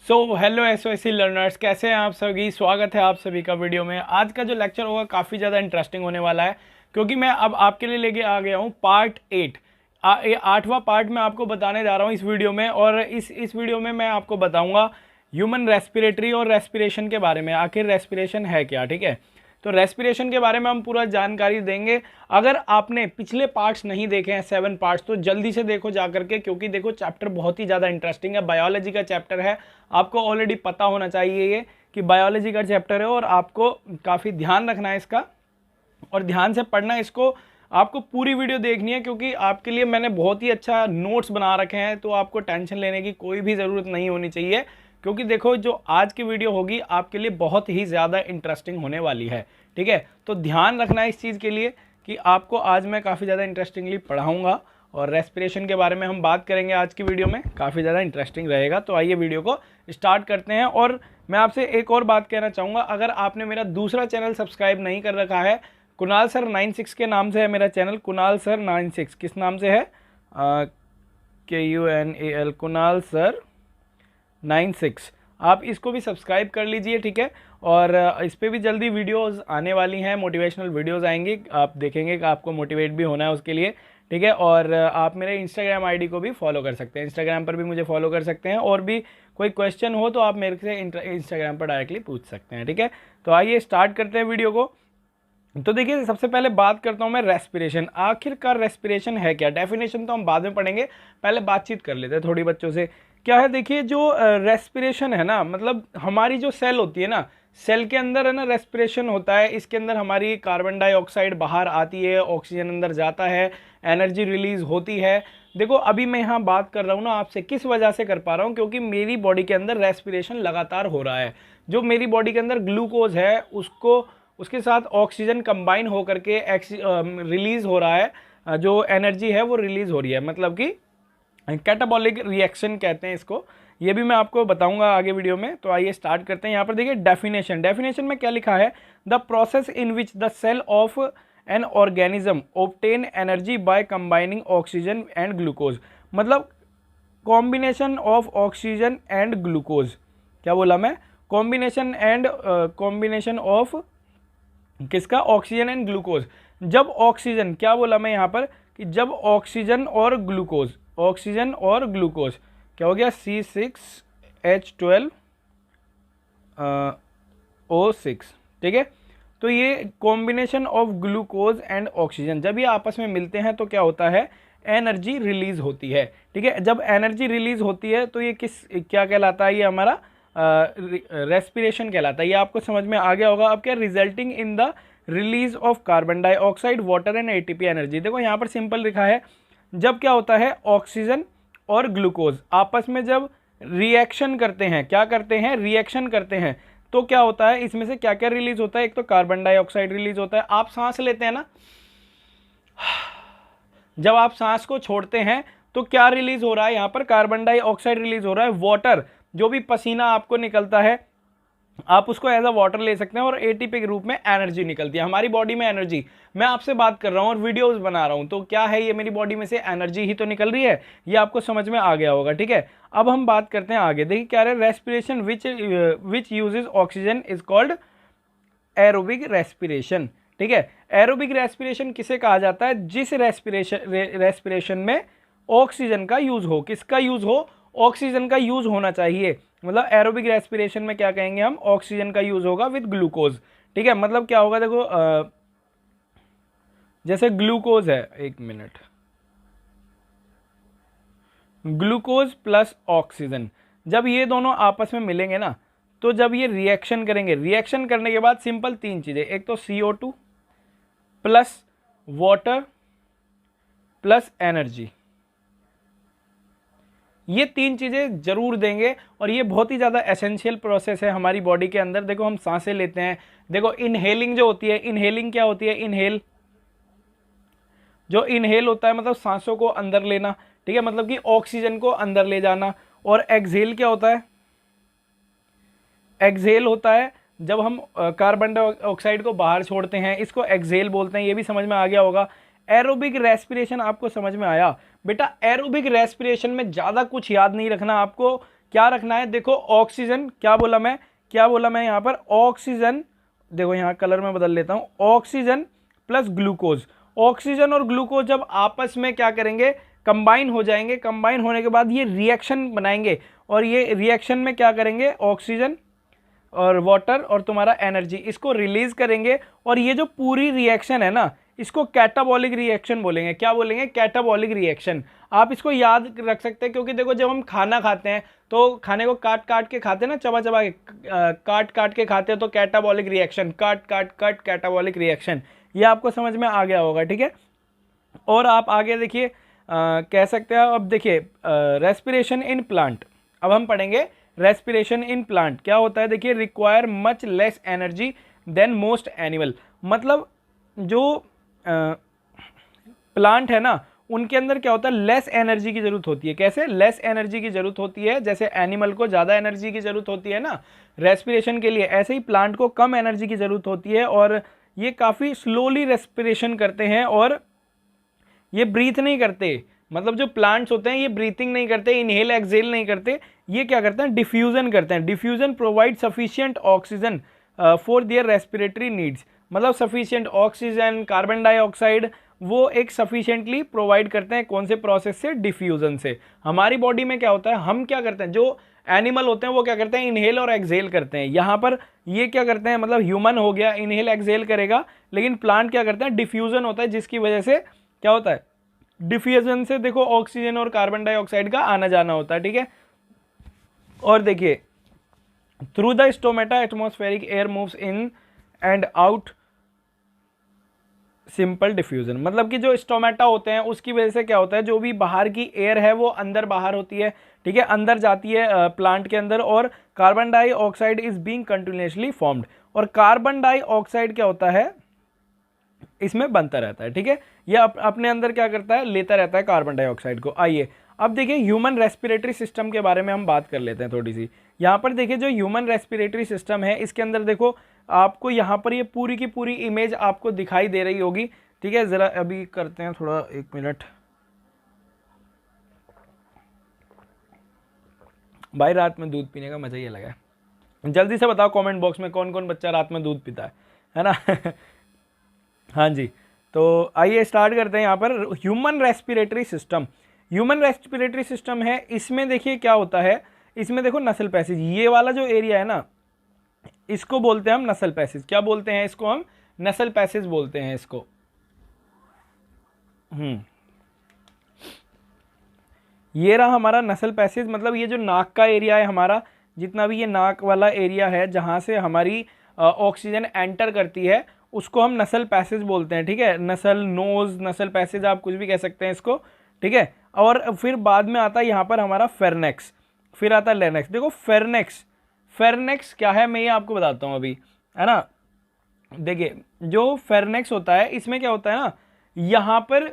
Hello एसओएसी learners, कैसे हैं आप सभी। स्वागत है आप सभी का वीडियो में। आज का जो लेक्चर होगा काफ़ी ज़्यादा इंटरेस्टिंग होने वाला है, क्योंकि मैं अब आपके लिए लेके आ गया हूँ पार्ट 8। ये 8वां पार्ट मैं आपको बताने जा रहा हूँ इस वीडियो में। और इस वीडियो में मैं आपको बताऊँगा ह्यूमन रेस्पिरेटरी और रेस्पिरेशन के बारे में। आखिर रेस्पिरेशन है क्या, ठीक है। तो रेस्पिरेशन के बारे में हम पूरा जानकारी देंगे। अगर आपने पिछले पार्ट्स नहीं देखे हैं 7 पार्ट्स, तो जल्दी से देखो जा करके, क्योंकि देखो चैप्टर बहुत ही ज़्यादा इंटरेस्टिंग है। बायोलॉजी का चैप्टर है, आपको ऑलरेडी पता होना चाहिए ये कि बायोलॉजी का चैप्टर है, और आपको काफ़ी ध्यान रखना है इसका और ध्यान से पढ़ना है इसको। आपको पूरी वीडियो देखनी है, क्योंकि आपके लिए मैंने बहुत ही अच्छा नोट्स बना रखे हैं, तो आपको टेंशन लेने की कोई भी ज़रूरत नहीं होनी चाहिए। क्योंकि देखो जो आज की वीडियो होगी आपके लिए बहुत ही ज़्यादा इंटरेस्टिंग होने वाली है, ठीक है। तो ध्यान रखना है इस चीज़ के लिए कि आपको आज मैं काफ़ी ज़्यादा इंटरेस्टिंगली पढ़ाऊँगा, और रेस्पिरेशन के बारे में हम बात करेंगे आज की वीडियो में। काफ़ी ज़्यादा इंटरेस्टिंग रहेगा। तो आइए वीडियो को स्टार्ट करते हैं। और मैं आपसे एक और बात कहना चाहूँगा, अगर आपने मेरा दूसरा चैनल सब्सक्राइब नहीं कर रखा है, कुणाल सर 96 के नाम से है मेरा चैनल। कुणाल सर 96 किस नाम से है? KUNAL, Kunal sir 96। आप इसको भी सब्सक्राइब कर लीजिए, ठीक है। और इस पर भी जल्दी वीडियोस आने वाली हैं, मोटिवेशनल वीडियोस आएंगी। आप देखेंगे कि आपको मोटिवेट भी होना है उसके लिए, ठीक है। और आप मेरे इंस्टाग्राम आईडी को भी फॉलो कर सकते हैं, इंस्टाग्राम पर भी मुझे फॉलो कर सकते हैं। और भी कोई क्वेश्चन हो तो आप मेरे से इंस्टाग्राम पर डायरेक्टली पूछ सकते हैं, ठीक है। तो आइए स्टार्ट करते हैं वीडियो को। तो देखिए, सबसे पहले बात करता हूँ मैं रेस्पिरेशन। आखिरकार रेस्पिरेशन है क्या? डेफिनेशन तो हम बाद में पढ़ेंगे, पहले बातचीत कर लेते हैं थोड़ी बच्चों से। क्या है, देखिए जो रेस्पिरेशन है ना, मतलब हमारी जो सेल होती है ना, सेल के अंदर है ना रेस्पिरेशन होता है। इसके अंदर हमारी कार्बन डाइऑक्साइड बाहर आती है, ऑक्सीजन अंदर जाता है, एनर्जी रिलीज होती है। देखो अभी मैं यहाँ बात कर रहा हूँ ना आपसे, किस वजह से कर पा रहा हूँ? क्योंकि मेरी बॉडी के अंदर रेस्पिरेशन लगातार हो रहा है। जो मेरी बॉडी के अंदर ग्लूकोज है, उसको उसके साथ ऑक्सीजन कंबाइन होकर के रिलीज हो रहा है। जो एनर्जी है वो रिलीज हो रही है, मतलब कि कैटाबॉलिक रिएक्शन कहते हैं इसको। ये भी मैं आपको बताऊंगा आगे वीडियो में। तो आइए स्टार्ट करते हैं। यहाँ पर देखिए डेफिनेशन में क्या लिखा है? The process in which the cell of an organism obtain energy by combining oxygen and glucose. मतलब combination of oxygen and glucose. क्या बोला मैं? कॉम्बिनेशन ऑफ किसका? Oxygen and glucose. जब ऑक्सीजन, क्या बोला मैं यहाँ पर कि जब ऑक्सीजन और ग्लूकोज, ऑक्सीजन और ग्लूकोज क्या हो गया? C6H12O6, ठीक है। तो ये combination of glucose and oxygen जब ये आपस में मिलते हैं तो क्या होता है? एनर्जी रिलीज होती है, ठीक है। जब एनर्जी रिलीज होती है तो ये क्या कहलाता है? ये हमारा रेस्पिरेशन कहलाता है। ये आपको समझ में आ गया होगा। अब क्या? Resulting in the release of carbon dioxide, water and ATP energy. देखो यहाँ पर सिंपल लिखा है, जब क्या होता है ऑक्सीजन और ग्लूकोज आपस में जब रिएक्शन करते हैं, क्या करते हैं? रिएक्शन करते हैं, तो क्या होता है? इसमें से क्या क्या रिलीज होता है? एक तो कार्बन डाइऑक्साइड रिलीज होता है। आप सांस लेते हैं ना, जब आप सांस को छोड़ते हैं तो क्या रिलीज हो रहा है? यहाँ पर कार्बन डाइऑक्साइड रिलीज हो रहा है। वाटर, जो भी पसीना आपको निकलता है, आप उसको एज अ वाटर ले सकते हैं, और एटीपी के रूप में एनर्जी निकलती है। हमारी बॉडी में एनर्जी, मैं आपसे बात कर रहा हूं और वीडियोस बना रहा हूं, तो क्या है? ये मेरी बॉडी में से एनर्जी ही तो निकल रही है। ये आपको समझ में आ गया होगा, ठीक है। अब हम बात करते हैं आगे। देखिए क्या है? Respiration which uses oxygen is called aerobic respiration, ठीक है। एरोबिक रेस्पिरेशन किसे कहा जाता है? जिस रेस्पिरेशन में ऑक्सीजन का यूज हो। किसका यूज हो? ऑक्सीजन का यूज होना चाहिए। मतलब एरोबिक रेस्पिरेशन में क्या कहेंगे हम? ऑक्सीजन का यूज होगा विद ग्लूकोज, ठीक है। मतलब क्या होगा? देखो जैसे ग्लूकोज है, एक मिनट, ग्लूकोज प्लस ऑक्सीजन, जब ये दोनों आपस में मिलेंगे ना, तो जब ये रिएक्शन करेंगे, रिएक्शन करने के बाद सिंपल 3 चीजें, एक तो CO2 plus water plus energy, ये 3 चीज़ें जरूर देंगे। और ये बहुत ही ज़्यादा एसेंशियल प्रोसेस है हमारी बॉडी के अंदर। देखो हम सांसें लेते हैं, देखो इनहेलिंग जो होती है, इनहेलिंग क्या होती है? इनहेल, जो इनहेल होता है मतलब सांसों को अंदर लेना, ठीक है, मतलब कि ऑक्सीजन को अंदर ले जाना। और एक्सहेल क्या होता है? एक्सहेल होता है जब हम कार्बन डाइऑक्साइड को बाहर छोड़ते हैं, इसको एक्सहेल बोलते हैं। ये भी समझ में आ गया होगा। एरोबिक रेस्पिरेशन आपको समझ में आया? बेटा एरोबिक रेस्पिरेशन में ज़्यादा कुछ याद नहीं रखना आपको, क्या रखना है, देखो ऑक्सीजन, क्या बोला मैं यहाँ पर ऑक्सीजन, देखो यहाँ कलर में बदल लेता हूँ, ऑक्सीजन प्लस ग्लूकोज। ऑक्सीजन और ग्लूकोज जब आपस में क्या करेंगे, कंबाइन हो जाएंगे, कंबाइन होने के बाद ये रिएक्शन बनाएंगे, और ये रिएक्शन में क्या करेंगे, ऑक्सीजन और वाटर और तुम्हारा एनर्जी इसको रिलीज करेंगे, और ये जो पूरी रिएक्शन है ना, इसको कैटाबॉलिक रिएक्शन बोलेंगे। क्या बोलेंगे, कैटाबॉलिक रिएक्शन। आप इसको याद रख सकते हैं, क्योंकि देखो जब हम खाना खाते हैं तो खाने को काट काट के खाते हैं ना, चबा चबा के काट काट के खाते हैं, तो कैटाबॉलिक रिएक्शन, काट काट कट कैटाबॉलिक रिएक्शन, ये आपको समझ में आ गया होगा, ठीक है। और आप आगे देखिए कह सकते हैं, अब देखिए रेस्पिरेशन इन प्लांट, अब हम पढ़ेंगे रेस्पिरेशन इन प्लांट क्या होता है। देखिए require much less energy than most animal, मतलब जो प्लांट है ना उनके अंदर क्या होता है, लेस एनर्जी की जरूरत होती है। कैसे, लेस एनर्जी की जरूरत होती है, जैसे एनिमल को ज़्यादा एनर्जी की जरूरत होती है ना रेस्पिरेशन के लिए, ऐसे ही प्लांट को कम एनर्जी की जरूरत होती है, और ये काफ़ी स्लोली रेस्पिरेशन करते हैं, और ये ब्रीथ नहीं करते। मतलब जो प्लांट्स होते हैं ये ब्रीथिंग नहीं करते, इनहेल एक्सहेल नहीं करते, ये क्या करते हैं, डिफ्यूजन करते हैं। Diffusion provide sufficient oxygen for their respiratory needs, मतलब सफिशिएंट ऑक्सीजन, कार्बन डाइऑक्साइड वो एक सफिशिएंटली प्रोवाइड करते हैं, कौन से प्रोसेस से, डिफ्यूजन से। हमारी बॉडी में क्या होता है, हम क्या करते हैं, जो एनिमल होते हैं वो क्या करते हैं, इनहेल और एक्सहेल करते हैं। यहाँ पर ये क्या करते हैं, मतलब ह्यूमन हो गया इनहेल एक्सहेल करेगा, लेकिन प्लांट क्या करते हैं, डिफ्यूजन होता है, जिसकी वजह से क्या होता है, डिफ्यूजन से देखो ऑक्सीजन और कार्बन डाइऑक्साइड का आना जाना होता है, ठीक है। और देखिए through the stomata atmospheric air moves in and out simple diffusion, मतलब कि जो स्टोमेटा होते हैं उसकी वजह से क्या होता है, जो भी बाहर की एयर है वो अंदर बाहर होती है, ठीक है, अंदर जाती है प्लांट के अंदर, और carbon dioxide is being continuously formed, और कार्बन डाइऑक्साइड क्या होता है, इसमें बनता रहता है, ठीक है, ये अपने अंदर क्या करता है, लेता रहता है कार्बन डाइऑक्साइड को। आइए अब देखिए ह्यूमन रेस्पिरेटरी सिस्टम के बारे में हम बात कर लेते हैं थोड़ी सी। यहाँ पर देखिए जो ह्यूमन रेस्पिरेटरी सिस्टम है, इसके अंदर देखो आपको यहाँ पर ये पूरी की पूरी इमेज आपको दिखाई दे रही होगी, ठीक है। ज़रा अभी करते हैं थोड़ा, 1 मिनट भाई, रात में दूध पीने का मज़ा ही अलग है। जल्दी से बताओ कमेंट बॉक्स में कौन कौन बच्चा रात में दूध पीता है ना हाँ जी, तो आइए स्टार्ट करते हैं। यहाँ पर human respiratory system, human respiratory system है, इसमें देखिए क्या होता है, इसमें देखो नसल पैसेज, ये वाला जो एरिया है ना इसको बोलते हैं हम नसल पैसेज। क्या बोलते हैं इसको, हम नसल पैसेज बोलते हैं इसको। ये रहा हमारा नसल पैसेज, मतलब ये जो नाक का एरिया है हमारा, जितना भी ये नाक वाला एरिया है जहाँ से हमारी ऑक्सीजन एंटर करती है उसको हम नसल पैसेज बोलते हैं, ठीक है। नसल, नोज, नसल पैसेज आप कुछ भी कह सकते हैं इसको, ठीक है। और फिर बाद में आता है यहाँ पर हमारा फेरनेक्स, फिर आता है लेनेक्स। देखो फेरनेक्स, फेरनेक्स क्या है मैं ये आपको बताता हूँ अभी, है ना। देखिए जो फेरनेक्स होता है इसमें क्या होता है ना, यहाँ पर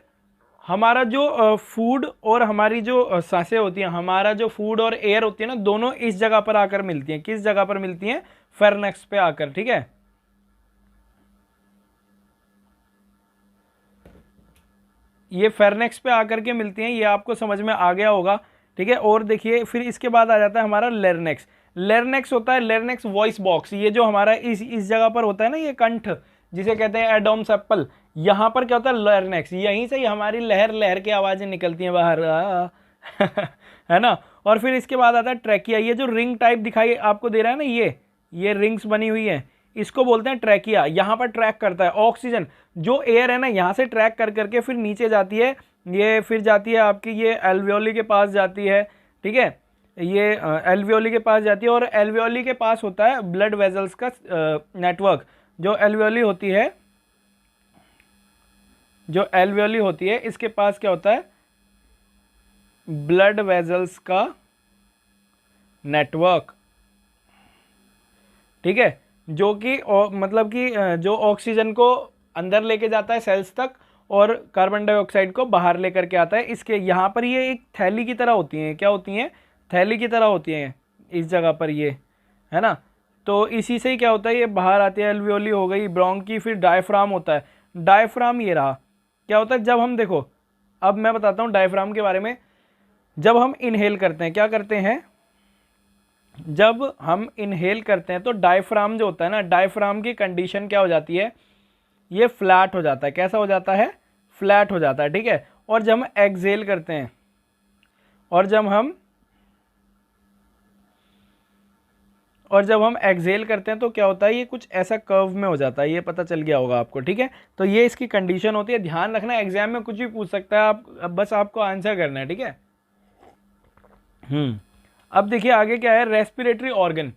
हमारा जो फूड और हमारी जो सांसें होती हैं, हमारा जो फूड और एयर होती है ना, दोनों इस जगह पर आकर मिलती हैं। किस जगह पर मिलती हैं, फेरनेक्स पे आकर, ठीक है। ये फेरनेक्स पे आकर के मिलती हैं, ये आपको समझ में आ गया होगा, ठीक है। और देखिए फिर इसके बाद आ जाता है हमारा लेरनेक्स। लेरनेक्स होता है, लेरनेक्स वॉइस बॉक्स, ये जो हमारा इस जगह पर होता है ना, ये कंठ जिसे कहते हैं एडोम्स एप्पल, यहाँ पर क्या होता है, लेरनेक्स, यहीं से ही हमारी लहर लहर की आवाज़ें निकलती हैं बाहर है ना। और फिर इसके बाद आता है ट्रैकिया, ये जो रिंग टाइप दिखाई आपको दे रहा है ना, ये रिंग्स बनी हुई है, इसको बोलते हैं ट्रैकिया। यहाँ पर ट्रैक करता है ऑक्सीजन, जो एयर है ना यहाँ से ट्रैक कर करके फिर नीचे जाती है, ये फिर जाती है आपकी ये एल्वियोली के पास जाती है, ठीक है। ये एल्वियोली के पास जाती है, और एल्वियोली के पास होता है ब्लड वेजल्स का नेटवर्क। जो एल्वियोली होती है, जो एल्वियोली होती है इसके पास क्या होता है, ब्लड वेजल्स का नेटवर्क, ठीक है, जो कि मतलब कि जो ऑक्सीजन को अंदर लेके जाता है सेल्स तक, और कार्बन डाइऑक्साइड को बाहर लेकर के आता है। इसके यहाँ पर ये एक थैली की तरह होती हैं, क्या होती हैं, थैली की तरह होती हैं इस जगह पर, ये है ना। तो इसी से ही क्या होता है, ये बाहर आती है, एल्वियोली हो गई, ब्रोंकी, फिर डायफ्राम होता है। डायफ्राम ये रहा, क्या होता है, जब हम देखो, अब मैं बताता हूँ डायफ्राम के बारे में। जब हम इनहेल करते हैं क्या करते हैं, जब हम इनहेल करते हैं तो डायफ्राम जो होता है ना, डायफ्राम की कंडीशन क्या हो जाती है, ये फ्लैट हो जाता है। कैसा हो जाता है, फ्लैट हो जाता है, ठीक है। और जब हम एक्सहेल करते हैं और जब हम एक्सहेल करते हैं तो क्या होता है, ये कुछ ऐसा कर्व में हो जाता है, ये पता चल गया होगा आपको, ठीक है। तो ये इसकी कंडीशन होती है, ध्यान रखना, एग्जाम में कुछ भी पूछ सकता है, आप बस आपको आंसर करना है, ठीक है। अब देखिए आगे क्या है, रेस्पिरेटरी ऑर्गन।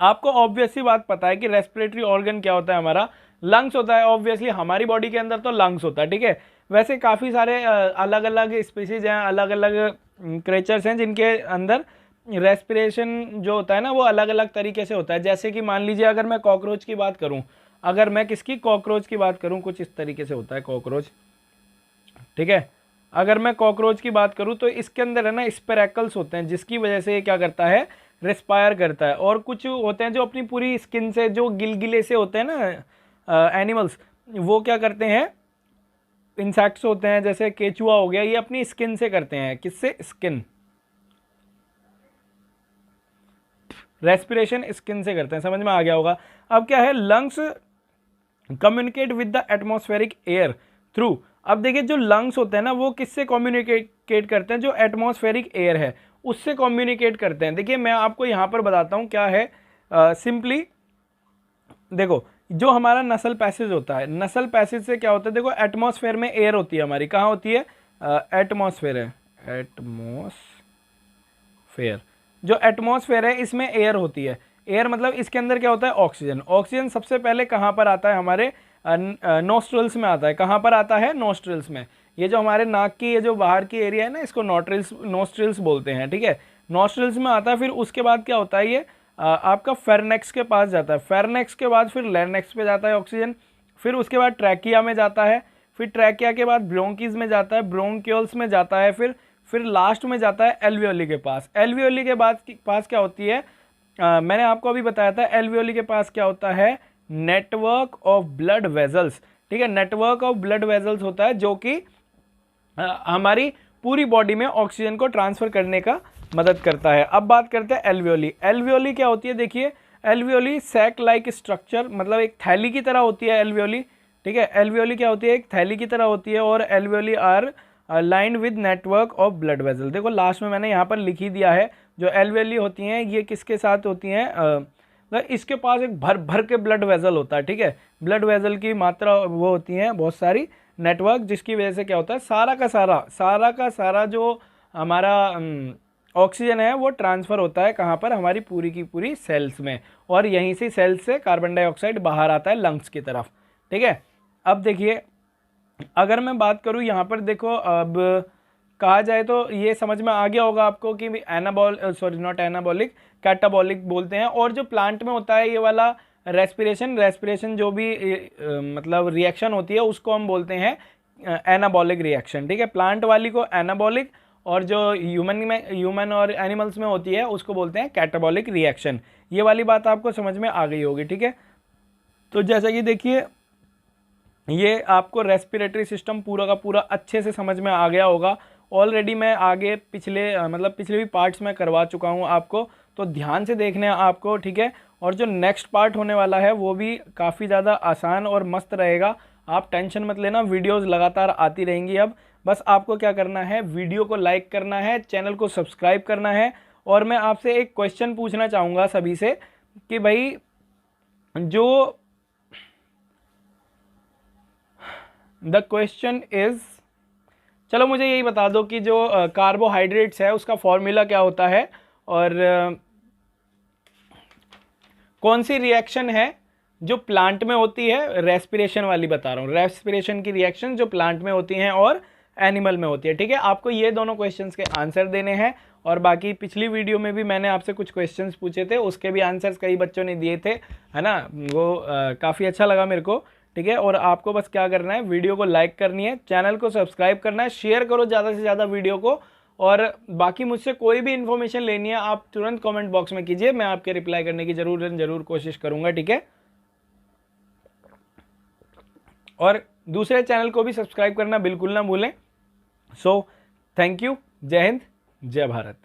आपको ऑब्वियसली बात पता है कि रेस्पिरेटरी ऑर्गन क्या होता है, हमारा लंग्स होता है। ऑब्वियसली हमारी बॉडी के अंदर तो लंग्स होता है, ठीक है। वैसे काफ़ी सारे अलग अलग स्पीसीज हैं, अलग अलग क्रेचर्स हैं जिनके अंदर रेस्पिरेशन जो होता है ना वो अलग अलग तरीके से होता है। जैसे कि मान लीजिए अगर मैं कॉकरोच की बात करूं, अगर मैं किसकी, कॉकरोच की बात करूं, कुछ इस तरीके से होता है कॉकरोच, ठीक है। अगर मैं कॉकरोच की बात करूं तो इसके अंदर है ना स्पेरेकल्स होते हैं, जिसकी वजह से ये क्या करता है, रेस्पायर करता है। और कुछ होते हैं जो अपनी पूरी स्किन से, जो गिलगिले से होते हैं ना एनिमल्स, वो क्या करते हैं, इंसेक्ट्स होते हैं जैसे केचुआ हो गया, ये अपनी स्किन से करते हैं। किससे, स्किन, रेस्पिरेशन स्किन से करते हैं, समझ में आ गया होगा। अब क्या है, lungs communicate with the atmospheric air through. अब देखिए जो लंग्स होते हैं ना वो किससे कम्युनिकेट करते हैं, जो एटमॉस्फेरिक एयर है उससे कम्युनिकेट करते हैं। देखिए मैं आपको यहाँ पर बताता हूँ क्या है, सिंपली देखो, जो हमारा नसल पैसेज होता है, नसल पैसेज से क्या होता है, देखो एटमॉस्फेयर में एयर होती है हमारी, कहाँ होती है, एटमॉस्फेयर है, एटमॉस्फेयर, जो एटमॉस्फेयर है इसमें एयर होती है। एयर मतलब इसके अंदर क्या होता है, ऑक्सीजन। ऑक्सीजन सबसे पहले कहाँ पर आता है, हमारे नोस्ट्रल्स में आता है। कहाँ पर आता है, नोस्ट्रल्स में। ये जो हमारे नाक की ये जो बाहर की एरिया है ना, इसको नोस्ट्रल्स बोलते हैं, ठीक है। नोस्ट्रल्स में आता है, फिर उसके बाद क्या होता है, ये आपका फेरनेक्स के पास जाता है। फेरनेक्स के बाद फिर लैरिंक्स पे जाता है ऑक्सीजन, फिर उसके बाद ट्रैकिया में जाता है, फिर ट्रैकिया के बाद ब्रोंकीज में जाता है, ब्रोंक्यूल्स में जाता है, फिर लास्ट में जाता है एल्वियोली के पास। एल्वियोली के पास क्या होती है, मैंने आपको अभी बताया था, एल्वियोली के पास क्या होता है, नेटवर्क ऑफ ब्लड वेजल्स, ठीक है। नेटवर्क ऑफ ब्लड वेजल्स होता है जो कि हमारी पूरी बॉडी में ऑक्सीजन को ट्रांसफर करने का मदद करता है। अब बात करते हैं एल्वियोली। एल्वियोली क्या होती है, देखिए एल्वियोली सैक लाइक स्ट्रक्चर, मतलब एक थैली की तरह होती है एल्वियोली, ठीक है। एल्वियोली क्या होती है, एक थैली की तरह होती है। और alveoli are lined with network of blood vessel. देखो लास्ट में मैंने यहाँ पर लिख ही दिया है, जो एल्वियोली होती हैं ये किसके साथ होती हैं, इसके पास एक भर भर के ब्लड वेजल होता है, ठीक है। ब्लड वेजल की मात्रा वो होती हैं बहुत सारी, नेटवर्क, जिसकी वजह से क्या होता है, सारा का सारा जो हमारा ऑक्सीजन है वो ट्रांसफ़र होता है कहाँ पर, हमारी पूरी की पूरी सेल्स में। और यहीं से सेल्स से कार्बन डाइऑक्साइड बाहर आता है लंग्स की तरफ, ठीक है। अब देखिए अगर मैं बात करूँ यहाँ पर, देखो अब कहा जाए तो ये समझ में आ गया होगा आपको कि नॉट एनाबॉलिक, कैटाबॉलिक बोलते हैं। और जो प्लांट में होता है ये वाला रेस्पिरेशन जो भी मतलब रिएक्शन होती है उसको हम बोलते हैं एनाबॉलिक रिएक्शन, ठीक है। प्लांट वाली को एनाबॉलिक, और जो ह्यूमन और एनिमल्स में होती है उसको बोलते हैं कैटाबॉलिक रिएक्शन। ये वाली बात आपको समझ में आ गई होगी, ठीक है। तो जैसा कि देखिए ये आपको रेस्पिरेटरी सिस्टम पूरा का पूरा अच्छे से समझ में आ गया होगा। ऑलरेडी मैं आगे पिछले भी पार्ट्स में करवा चुका हूँ आपको, तो ध्यान से देखने आपको, ठीक है। और जो नेक्स्ट पार्ट होने वाला है वो भी काफ़ी ज़्यादा आसान और मस्त रहेगा, आप टेंशन मत लेना, वीडियोस लगातार आती रहेंगी। अब बस आपको क्या करना है, वीडियो को लाइक करना है, चैनल को सब्सक्राइब करना है। और मैं आपसे एक क्वेश्चन पूछना चाहूँगा सभी से कि भाई जो द क्वेश्चन इज, चलो मुझे यही बता दो कि जो कार्बोहाइड्रेट्स है उसका फॉर्मूला क्या होता है, और कौन सी रिएक्शन है जो प्लांट में होती है, रेस्पिरेशन वाली बता रहा हूँ, रेस्पिरेशन की रिएक्शन जो प्लांट में होती हैं और एनिमल में होती है, ठीक है। आपको ये दोनों क्वेश्चंस के आंसर देने हैं। और बाकी पिछली वीडियो में भी मैंने आपसे कुछ क्वेश्चंस पूछे थे, उसके भी आंसर्स कई बच्चों ने दिए थे, है ना, वो काफ़ी अच्छा लगा मेरे को, ठीक है। और आपको बस क्या करना है, वीडियो को लाइक करनी है, चैनल को सब्सक्राइब करना है, शेयर करो ज़्यादा से ज़्यादा वीडियो को। और बाकी मुझसे कोई भी इन्फॉर्मेशन लेनी है आप तुरंत कमेंट बॉक्स में कीजिए, मैं आपके रिप्लाई करने की जरूर कोशिश करूँगा, ठीक है। और दूसरे चैनल को भी सब्सक्राइब करना बिल्कुल ना भूलें। सो थैंक यू, जय हिंद, जय भारत।